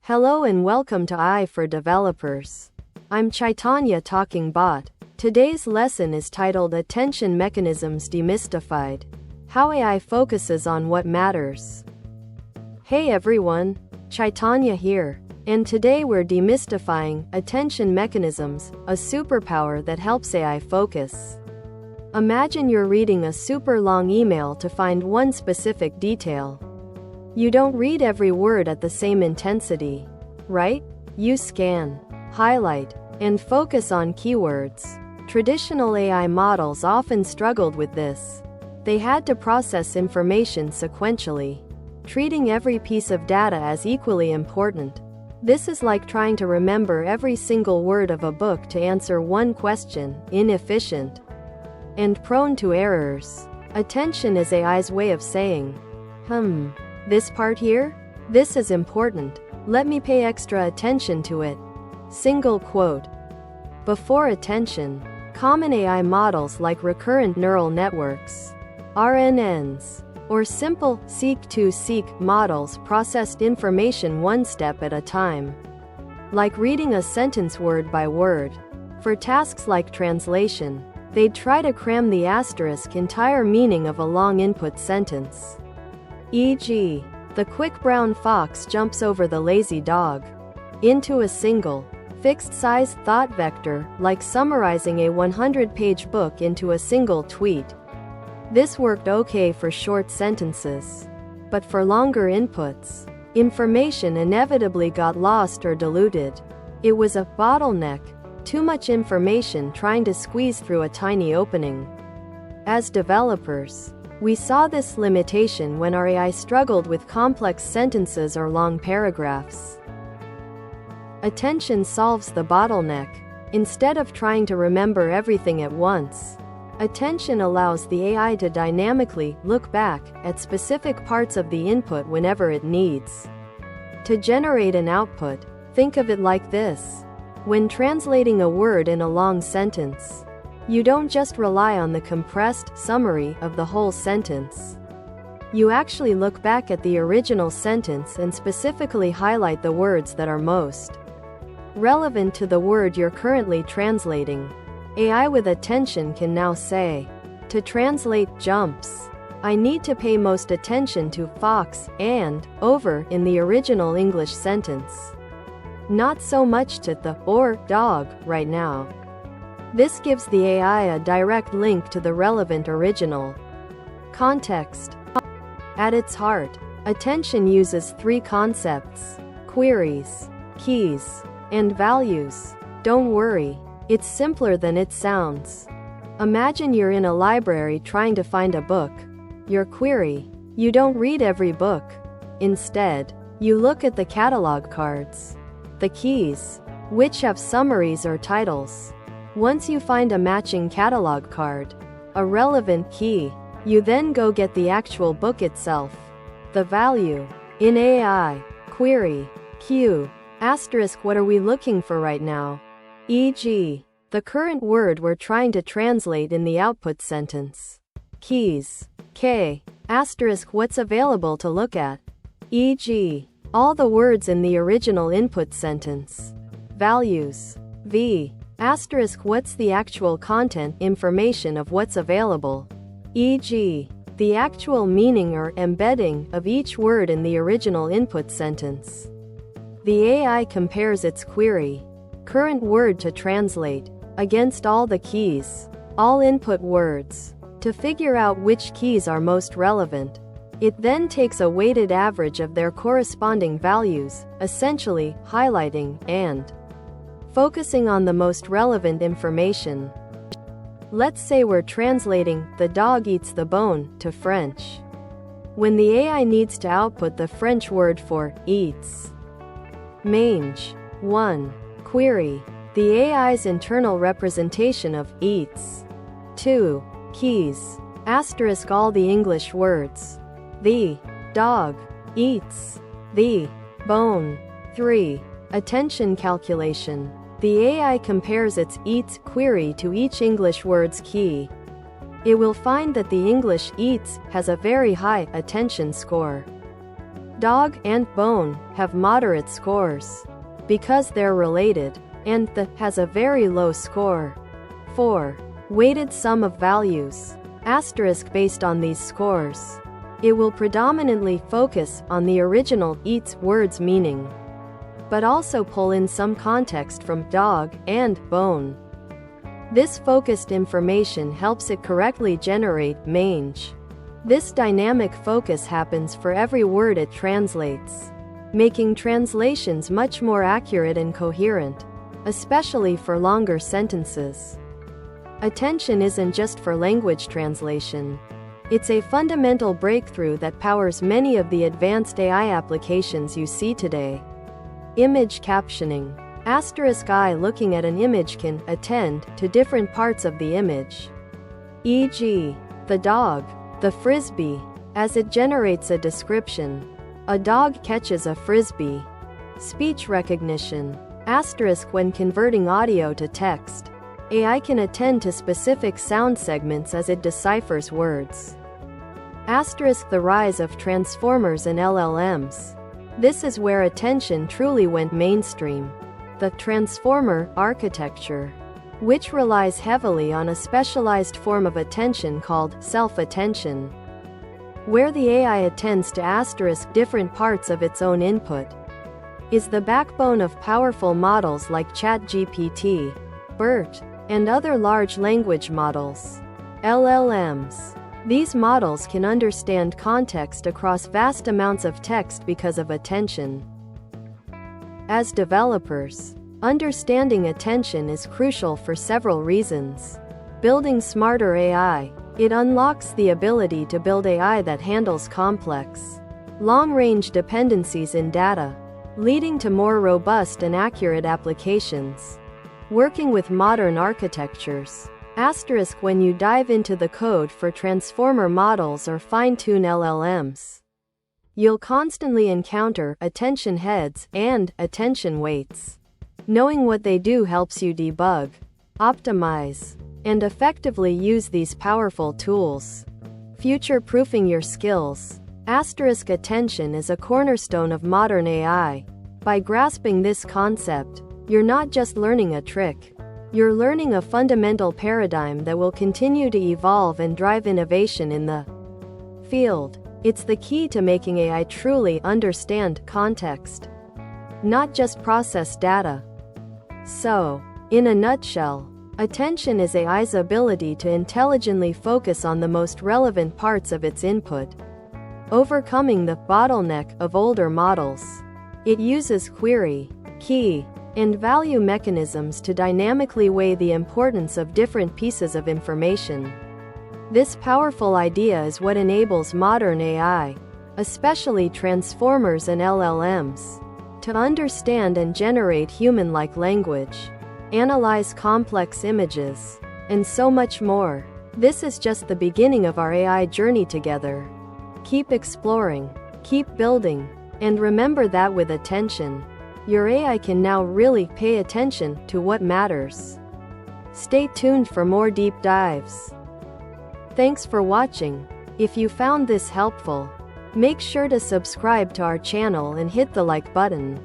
Hello and welcome to AI for Developers. I'm Chaitanya talking bot. Today's lesson is titled Attention Mechanisms Demystified. How AI focuses on what matters. Hey everyone, Chaitanya here. And today we're demystifying attention mechanisms, a superpower that helps AI focus. Imagine you're reading a super long email to find one specific detail. You don't read every word at the same intensity, right? You scan, highlight, and focus on keywords. Traditional AI models often struggled with this. They had to process information sequentially, treating every piece of data as equally important. This is like trying to remember every single word of a book to answer one question, inefficient and prone to errors. Attention is AI's way of saying, this part here? This is important. Let me pay extra attention to it. Single quote. Before attention, common AI models like recurrent neural networks, RNNs, or simple seek-to-seek models processed information one step at a time, like reading a sentence word by word. For tasks like translation, they'd try to cram the asterisk entire meaning of a long input sentence. E.g., the quick brown fox jumps over the lazy dog, into a single, fixed-size thought vector, like summarizing a 100-page book into a single tweet. This worked okay for short sentences. But for longer inputs, information inevitably got lost or diluted. It was a bottleneck, too much information trying to squeeze through a tiny opening. As developers, we saw this limitation when our AI struggled with complex sentences or long paragraphs. Attention solves the bottleneck. Instead of trying to remember everything at once, attention allows the AI to dynamically look back at specific parts of the input whenever it needs. To generate an output, think of it like this. When translating a word in a long sentence, you don't just rely on the compressed summary of the whole sentence. You actually look back at the original sentence and specifically highlight the words that are most relevant to the word you're currently translating. AI with attention can now say, to translate jumps, I need to pay most attention to fox and over in the original English sentence. Not so much to the or dog right now. This gives the AI a direct link to the relevant original context. At its heart, attention uses three concepts: queries, keys, and values. Don't worry, it's simpler than it sounds. Imagine you're in a library trying to find a book. Your query: you don't read every book. Instead, you look at the catalog cards. The keys, which have summaries or titles. Once you find a matching catalog card, a relevant key, you then go get the actual book itself. The value. In AI, query, Q, asterisk what are we looking for right now? E.g., the current word we're trying to translate in the output sentence. Keys, K, asterisk what's available to look at? E.g., all the words in the original input sentence. Values, V, asterisk what's the actual content information of what's available? E.g., the actual meaning or embedding of each word in the original input sentence. The AI compares its query, current word to translate, against all the keys, all input words, to figure out which keys are most relevant. It then takes a weighted average of their corresponding values, essentially highlighting and focusing on the most relevant information. Let's say we're translating "the dog eats the bone" to French. When the AI needs to output the French word for eats. Mange. 1. Query. The AI's internal representation of eats. 2. Keys. Asterisk all the English words. The dog eats the bone. 3. Attention calculation. The AI compares its eats query to each English word's key. It will find that the English eats has a very high attention score. Dog and bone have moderate scores because they're related, and the has a very low score. 4. Weighted sum of values. Asterisk based on these scores. It will predominantly focus on the original eats word's meaning, but also pull in some context from dog and bone. This focused information helps it correctly generate mange. This dynamic focus happens for every word it translates, making translations much more accurate and coherent, especially for longer sentences. Attention isn't just for language translation. It's a fundamental breakthrough that powers many of the advanced AI applications you see today. Image captioning. Asterisk eye looking at an image can attend to different parts of the image, e.g., the dog, the frisbee, as it generates a description. A dog catches a frisbee. Speech recognition. Asterisk when converting audio to text, AI can attend to specific sound segments as it deciphers words. Asterisk the rise of transformers and LLMs. This is where attention truly went mainstream. The transformer architecture, which relies heavily on a specialized form of attention called self-attention, where the AI attends to asterisk different parts of its own input, is the backbone of powerful models like ChatGPT, BERT, and other large language models, LLMs. These models can understand context across vast amounts of text because of attention. As developers, understanding attention is crucial for several reasons. Building smarter AI. It unlocks the ability to build AI that handles complex, long-range dependencies in data, leading to more robust and accurate applications. Working with modern architectures. Asterisk when you dive into the code for transformer models or fine-tune LLMs, you'll constantly encounter attention heads and attention weights. Knowing what they do helps you debug, optimize, and effectively use these powerful tools. Future-proofing your skills. Asterisk attention is a cornerstone of modern AI. By grasping this concept, you're not just learning a trick. You're learning a fundamental paradigm that will continue to evolve and drive innovation in the field. It's the key to making AI truly understand context, not just process data. So, in a nutshell, attention is AI's ability to intelligently focus on the most relevant parts of its input, overcoming the bottleneck of older models. It uses query, key, and value mechanisms to dynamically weigh the importance of different pieces of information. This powerful idea is what enables modern AI, especially transformers and LLMs, to understand and generate human-like language, analyze complex images, and so much more. This is just the beginning of our AI journey together. Keep exploring, keep building, and remember that with attention, your AI can now really pay attention to what matters. Stay tuned for more deep dives. Thanks for watching. If you found this helpful, make sure to subscribe to our channel and hit the like button.